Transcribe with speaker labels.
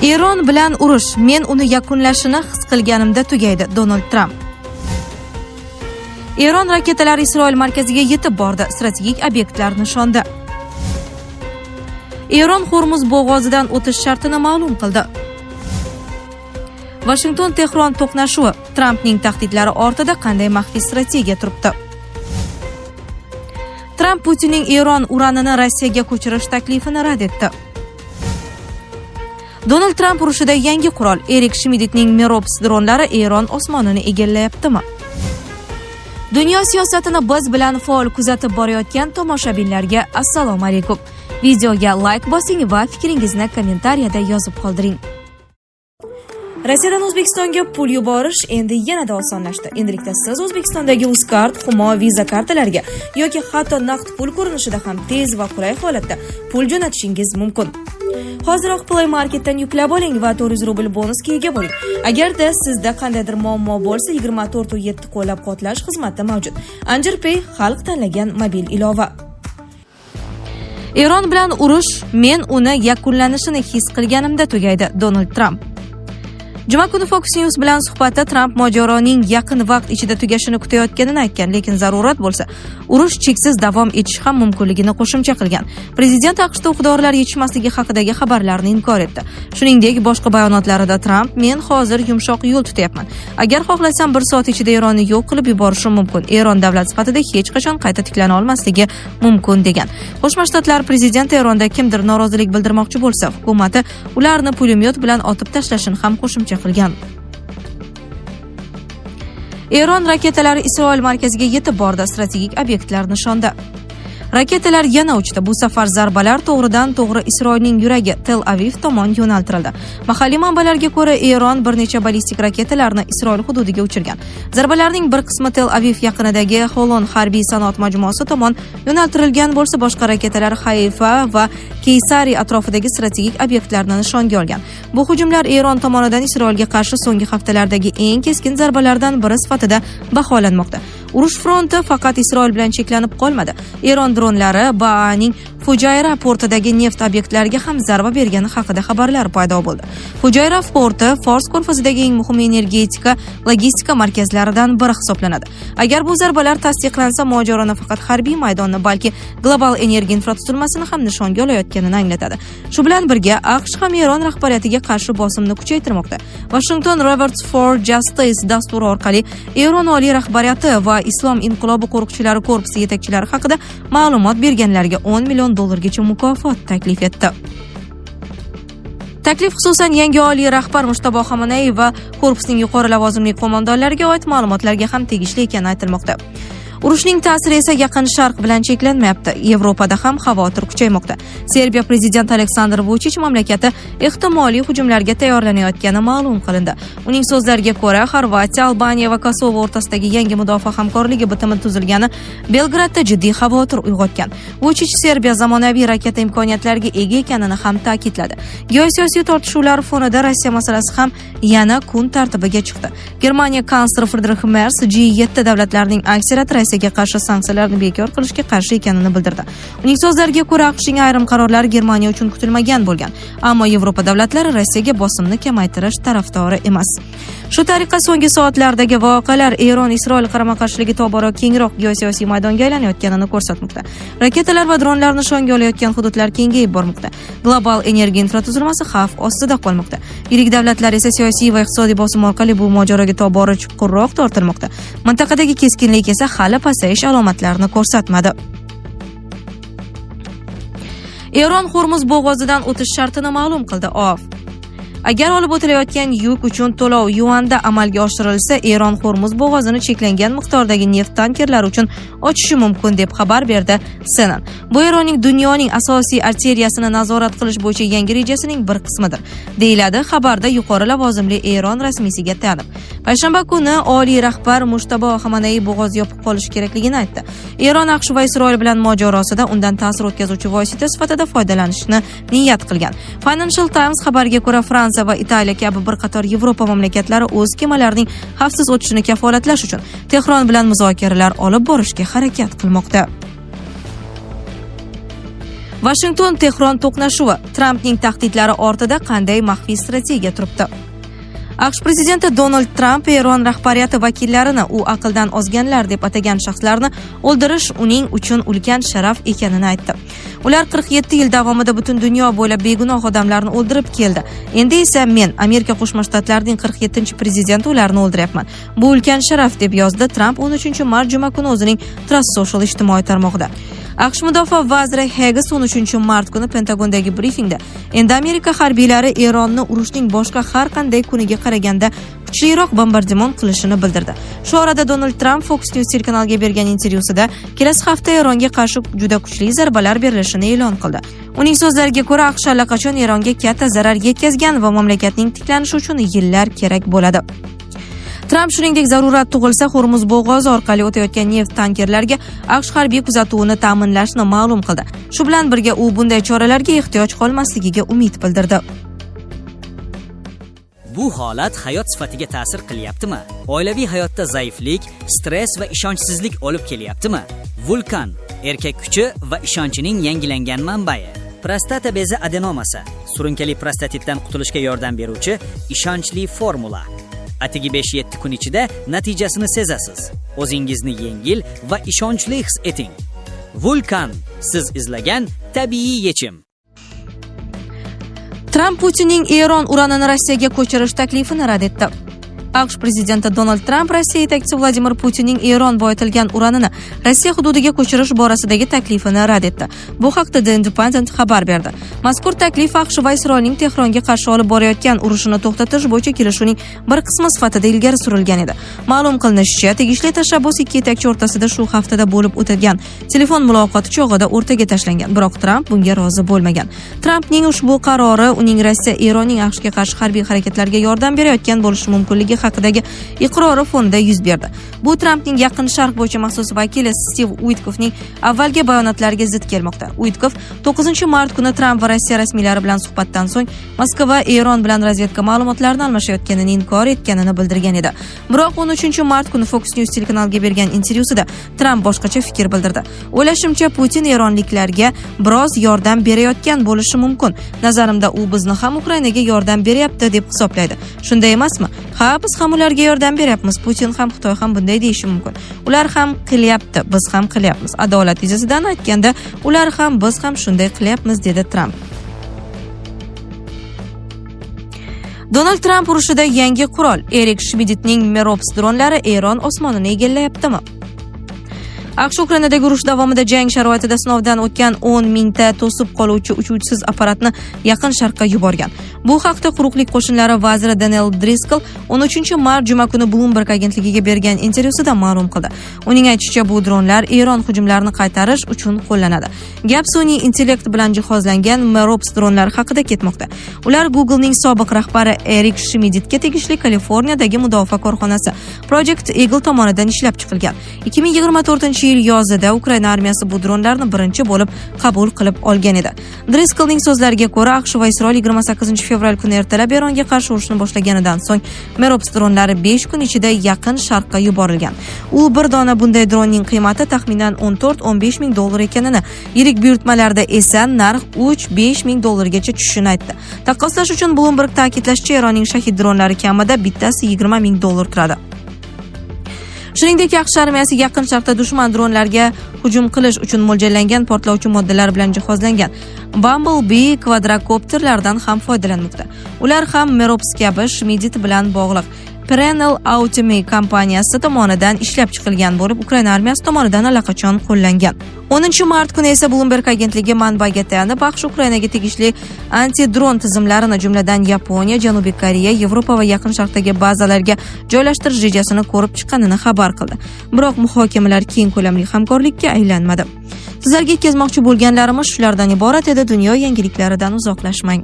Speaker 1: Eron bilan urush, men uni yakunlashini his qilganimda tugaydi. Donald Trump. Eron raketalari Isroil markaziga yetib bordi, strategik obyektlar nishonda. Eron Hormuz bo'g'ozidan o'tish shartini ma'lum qildi. Washington-Tehron to'qnashuvi, Trampning tahdidlari ortida qanday maxfiy strategiya turibdi? Tramp Putinning Eron uranini Rossiyaga ko'chirish taklifini rad etdi. Donald Trump urushida yangi qurol, Erik Schmidtning Merops dronlari Eron osmonini egallayaptimi? Dunyo siyosatini biz bilan faol kuzatib borayotgan tomoshabinlarga assalomu alaykum. Videoga like bosing va fikringizni kommentariyada yozib qoldiring. Rossiyadan O'zbekistonga pul yuborish endi yanada osonlashdi. Endilikda siz O'zbekistondagi Uzkart, Humo, Visa kartalariga yoki hatto naqd pul ko'rinishida ham tez va qulay holatda pul jo'natishingiz mumkin. Hoziroq Play Marketdan yuklab oling va 400 rubl bonusga ega bo'ling. Agarda sizda qandaydir muammo bo'lsa, 24/7 qo'llab-quvvatlash xizmati mavjud. Anjir Pay xalq tanlagan mobil ilova. Eron bilan urush, men uni yakunlanishini his qilganimda tugaydi. Donald Trump. Juma kuni Fox News bilan suhbatda Trump mojaroning yaqin vaqt ichida tugashini kutayotganini aytgan, lekin zarurat bo'lsa, urush cheksiz davom etishi ham mumkinligini qo'shimcha qilgan. Prezident AQShda o'q-dorilar yetishmasligi haqidagi xabarlarni inkor etdi. Shuningdek, boshqa bayonotlarida Trump, men hozir yumshoq yo'l tutyapman. Agar xohlasam 1 soat ichida Eronni yo'q qilib yuborishim mumkin. Eron davlat sifatida hech qachon qayta tiklana olmasligi mumkin degan. Qo'shma Shtatlar prezidenti Eronda kimdir norozilik bildirmoqchi bo'lsa, hukumati ularni pulemyot bilan otib tashlashini ham qo'shimcha qilgan. Eron raketalari Isroil markaziga yetib bordi, strategik obyektlar nishonda. Raketalar yana uchdi. Bu safar zarbalar to'g'ridan-to'g'ri Isroilning yuragi Tel Aviv tomon yo'naltirildi. Mahalliy manbalarga ko'ra, Eron bir necha ballistik raketalarni Isroil hududiga uchirgan. Zarbalarning bir qismi Tel Aviv yaqinidagi Holon harbiy sanoat majmuasi tomon yo'naltirilgan bo'lsa, boshqa raketalar Hayfa va Keysari atrofidagi strategik obyektlarni nishonga olgan. Bu hujumlar Eron tomonidan Isroilga qarshi so'nggi haftalardagi eng keskin zarbalardan biri sifatida baholanmoqda. Urush fronti faqat Isroil bilan cheklanib qolmadi. Eron dronlari Ba'aning Fujayra portidagi neft obyektlariga ham zarba bergani haqida xabarlar paydo bo'ldi. Fujayra porti Fors ko'rfazidagi eng muhim energetika, logistika markazlaridan biri hisoblanadi. Agar bu zarbalar tasdiqlansa, mojaroni faqat harbiy maydonni, balki global energiya infratuzilmasini ham nishonga olayotganini anglatadi. Shu bilan birga, AQSh ham Eron rahbariyatiga qarshi bosimni kuchaytirmoqda. Washington Roberts for Justice dasturi orqali Eron oliy rahbariyati va Islom inqilobi qo'riqchilari korpusi yetakchilari haqida ma'lumot berganlarga $10 million mukofot taklif etdi. Taklif xususan yangi oliy rahbar Mushtabo Xamenei va korpusning yuqori lavozimli qo'mondonlariga oid ma'lumotlarga ham tegishli ekani aytilmoqda. Urushning ta'siri esa Yaqin Sharq bilan cheklanmayapti. Yevropada ham xavotir kuchaymoqda. Serbiya prezidenti Aleksandr Vuchich mamlakati ehtimoliy hujumlarga tayyorlanayotgani ma'lum qilindi. Uning so'zlariga ko'ra, Xorvatiya, Albaniya va Kosovo o'rtasidagi yangi mudofaa hamkorligi bitimi tuzilgani Belgradda jiddiy xavotir uyg'otgan. Vuchich Serbiya zamonaviy raketa imkoniyatlariga ega ekanini ham ta'kidladi. Geosiyosiy tortishuvlar fonida Rossiya masalasi ham yana kun tartibiga chiqdi. Germaniya kansleri Friedrich Merz G7 davlatlarining aksariyati Rossiyaga qarshi sanksiyalarni bekor qilishga qarshi ekanini bildirdi. Uning so'zlariga ko'ra, AQShning ayrim qarorlari Germaniya uchun kutilmagan bo'lgan, ammo Yevropa davlatlari Rossiyaga bosimni kamaytirish tarafdori emas. Shu tariqa so'nggi soatlardagi voqealar Eron-Isroil qarama-qarshiligi tobora kengroq geosiyosiy maydonga aylanayotganini ko'rsatmoqda. Raketalar va dronlar nishonga olayotgan hududlar kengayib bormoqda. Global energiya infratuzilmasi xavf ostida qolmoqda. Yirik davlatlar esa siyosiy va iqtisodiy bosim orqali bu mojaroga tobora chuqurroq tortilmoqda. Mintaqadagi keskinlik esa hali pasayish alomatlarini ko'rsatmadi. Eron Hormuz bo'g'ozidan o'tish shartini ma'lum qildi. Agar olib o'tilayotgan yuk uchun to'lov yuanda amalga oshirilsa, Eron Hormuz bo'g'ozini cheklangan miqdordagi neft tankerlari uchun ochishi mumkin deb xabar berdi CNN. Bu Eronning dunyoning asosiy arteriyasini nazorat qilish bo'yicha yangi rejasining bir qismidir, deyiladi xabarda yuqori lavozimli Eron rasmiysiga tayanib. Payshanba kuni oliy rahbar Mushtabo Xamenei bo'g'oz yopiq qolishi kerakligini aytdi. Eron AQSh va Isroil bilan mojarosida undan ta'sir o'tkazuvchi vosita sifatida foydalanishni niyat qilgan. Financial Times xabariga ko'ra, Fransiya va Italiya kabi bir qator Yevropa mamlakatlari o'z kemalarining xavfsiz o'tishini kafolatlash uchun Tehron bilan muzokaralar olib borishga harakat qilmoqda. Washington-Tehron to'qnashuvi. Trampning tahdidlari ortida qanday maxfiy strategiya turibdi? AQSh prezidenti Donald Tramp Eron rahbariyati vakillarini u aqldan ozganlar deb atagan shaxslarni o'ldirish uning uchun ulkan sharaf ekanini aytdi. Ular 47 yil davomida butun dunyo bo'ylab begunoh odamlarni o'ldirib keldi. Endi esa men Amerika Qo'shma Shtatlarining 47-prezidenti ularni o'ldiryapman. Bu ulkan sharaf deb yozdi Tramp 13-mart juma kuni o'zining Truth Social ijtimoiy tarmog'ida. AQSh mudofaa vaziri Heggs 13-mart kuni Pentagondagi brifingda endi Amerika harbiylari Eronni urushning boshqa har qanday kuniga qaraganda kuchliroq bombardimon qilishini bildirdi. Shu orada Donald Tramp Fox News telekanaliga bergan intervyusida kelasi hafta Eronga qarshi juda kuchli zarbalar berilishini e'lon qildi. Uning so'zlariga ko'ra, AQSh allaqachon Eronga katta zarar yetkazgan va mamlakatning tiklanishi uchun yillar kerak bo'ladi. Tramp shuningdek zarurat tug'ilsa Hormuz bo'g'ozi orqali o'tayotgan neft tankerlarga AQSh harbiy kuzatuvini ta'minlashni ma'lum qildi. Shu bilan birga u bunday choralarga ehtiyoj qolmasligiga umid bildirdi.
Speaker 2: Bu holat hayot sifatiga ta'sir qilyaptimi? Oilaviy hayotda zaiflik, stress va ishonchsizlik olib kelyaptimi? Vulkan erkak kuchi va ishonchining yangilangan manbai. Prostata bezi adenomasi surunkali prostatitdan qutulishga yordam beruvchi ishonchli formula. Atigi 5-7 kun ichida natijasini sezasiz. O'zingizni yengil va ishonchli his eting. Vulkan siz izlagan tabiiy yechim.
Speaker 1: Tramp Putinning Eron uranini Rossiyaga ko'chirish taklifini rad etdi. AQSh prezidenti Donald Tramp Rossiya yetakchisi Vladimir Putinning Eron boyitilgan uranini Rossiya hududiga ko'chirish borasidagi taklifini rad etdi. Bu haqda The Independent xabar berdi. Mazkur taklif AQSh va Isroilning Tehronga qarshi olib borayotgan urushini to'xtatish bo'yicha kelishuvning bir qismi sifatida ilgari surilgan edi. Ma'lum qilinishicha, tegishli tashabbus ikki yetakchi o'rtasida shu haftada bo'lib o'tgan telefon muloqoti chog'ida o'rtaga tashlangan. Biroq Tramp bunga rozi bo'lmagan. Trampning ushbu qarori uning Rossiya Eronning AQShga qarshi harbiy harakatlarga yordam berayotgan bo'lishi mumkinligi haqidagi iqrori fonida yuz berdi. Bu Trampning Yaqin Sharq bo'yicha maxsus vakili Steve Witkoffning avvalgi bayonotlariga zid kelmoqda. Witkoff 9-mart kuni Tramp va Rossiya rasmiylari bilan suhbatdan so'ng Moskva Eron bilan razvedka ma'lumotlarini almashayotganini inkor etganini bildirgan edi. Biroq 13-mart kuni Fox News telekanaliga bergan intervyusida Tramp boshqacha fikr bildirdi. O'ylashimcha, Putin eronliklarga biroz yordam berayotgan bo'lishi mumkin. Nazarimda u bizni ham Ukrainaga yordam beryapti deb hisoblaydi. Shunday emasmi? Ha, biz ham ularga yordam beryapmiz. Putin ham, Xitoy ham bunday deyishi mumkin. Ular ham qilyapti, biz ham qilyapmiz. Adolat yuzasidan aytganda, ular ham, biz ham shunday qilyapmiz, dedi Tramp. Donald Tramp urushida yangi qurol. Erik Schmidtning Merops dronlari Eron osmonini egallayaptimi? AQSh Ukrainadagi urush davomida jang sharoitida sinovdan o'tgan 10 mingta to'sib qoluvchi uchuvchisiz apparatni Yaqin Sharqqa yuborgan. Bu haqda quruqlik qo'shinlari vaziri Daniel Driscoll 13-mart juma kuni Bloomberg agentligiga bergan intervyusida ma'lum qildi. Uning aytishicha, bu dronlar Eron hujumlarini qaytarish uchun qo'llanadi. Gap sun'iy intellekt bilan jihozlangan Merops dronlari haqida ketmoqda. Ular Googlening sobiq rahbari Erik Schmidtga tegishli Kaliforniyadagi mudofaa korxonasi Project Eagle tomonidan ishlab chiqilgan. 2024-yil yozida Ukraina armiyasi bu dronlarni birinchi bo'lib qabul qilib olgan edi. Driscollning so'zlariga ko'ra, AQSh va Isroil 28-fevral kuni ertalab Eronga qarshi urushni boshlaganidan so'ng Merops dronlari 5 kun ichida Yaqin Sharqqa yuborilgan. U bir dona bunday dronning qiymati taxminan 14-15 ming dollar ekanini, yirik buyurtmalarda esa narx 3-5 ming dollargacha tushishini aytdi. Taqqoslash uchun Bloomberg ta'kidlashicha, Eronning shahid dronlari kamida bittasi 20 ming dollar turadi. Shuningdek, AQSh armiyasi Yaqin Sharqda dushman dronlarga hujum qilish uchun mo'ljallangan portlovchi moddalar bilan jihozlangan Bumblebee kvadrokopterlardan ham foydalanmoqda. Ular ham Merops kabi Schmidt bilan bog'liq Perennial Automate kompaniyasi tomonidan ishlab chiqilgan bo'lib, Ukraina armiyasi tomonidan allaqachon qo'llangan. 10-mart kuni esa Bloomberg agentligi manbaga tayanib, AQSh Ukrainaga tegishli anti-dron tizimlarini, jumladan Yaponiya, Janubiy Koreya, Yevropa va Yaqin Sharqdagi bazalarga joylashtirish rejasini ko'rib chiqqanini xabar qildi. Biroq muhokamalar keng ko'lamli hamkorlikka aylanmadi. Sizlarga yetkazmoqchi bo'lganlarimiz shulardan iborat edi. Dunyo yangiliklaridan uzoqlashmang.